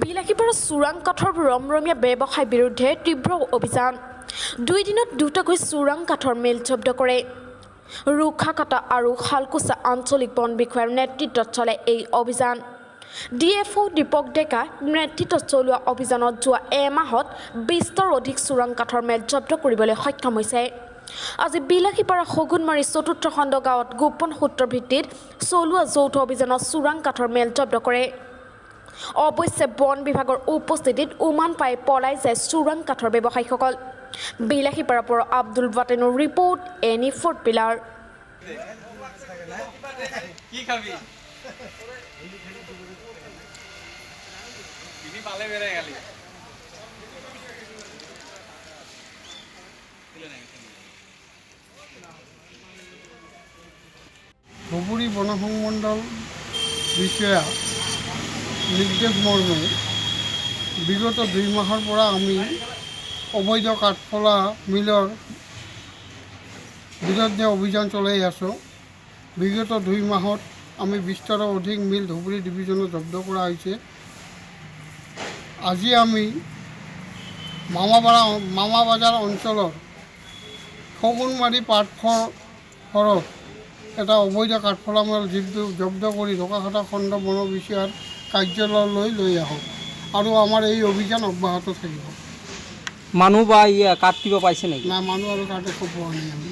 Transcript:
বিলাসীপাৰা চোৰাং কাঠৰ ৰমৰমীয়া ব্যৱসায় বিৰুদ্ধে তীব্ৰ অভিযান 2 দিনত দুটাকৈ চোৰাং কাঠৰ মিল জব্দ কৰে ৰুখাকাটা আৰু শালকুচা আঞ্চলিক বন বিষয়াৰ নেতৃত্বত চলে এই অভিযান ডিএফও দীপক ডেকা নেতৃত্বত চলোৱা অভিযানত যোৱা এমাহত 20ৰ অধিক চোৰাং কাঠৰ মিল জব্দ কৰিবলৈ সক্ষম হৈছে আজি বিলাসীপাৰা হগুনমাৰী চতুৰ্থ খণ্ড গাঁৱত গোপন সূত্ৰৰ ভিত্তিত চলোৱা যৌথ অভিযানত চোৰাং কাঠৰ মিল জব্দ কৰে অৱশ্যে বন বিভাগৰ উপস্থিতিত উমান পাই পলাই যায় চোৰাং কাঠৰ ব্যৱসায়ীসকল বিলাসীপাৰাৰ পৰা আব্দুল বাটেনৰ ৰিপৰ্ট এনি ফোৰ্ট পিলাৰ কি খাবি কিনি পালে বেৰে গালি ধুবুৰী বন সংমণ্ডল বিষয়া নিৰ্দেশ মৰ্মে বিগত 2 মাহৰ পৰা আমি অবৈধ কাঠফলা মিলৰ বিৰুদ্ধে অভিযান চলাই আছোঁ বিগত 2 মাহত আমি 20ৰ অধিক মিল ধুবুৰী ডিভিজনত জব্দ কৰা হৈছে আজি আমি মামাবাজাৰ অঞ্চলৰ হগুনমাৰী পাটঘৰত এটা অবৈধ কাঠফলা মিল জব্দ কৰি ঢকাখাটা খণ্ড বন বিষয়াৰ কাৰ্যালয়লৈ লৈ আহোঁ আৰু আমাৰ এই অভিযান অব্যাহত থাকিব মানুহ বা কাঠ দিব পাইছে নেকি না মানুহ আৰু কাঠ একো পোৱা নাই আমি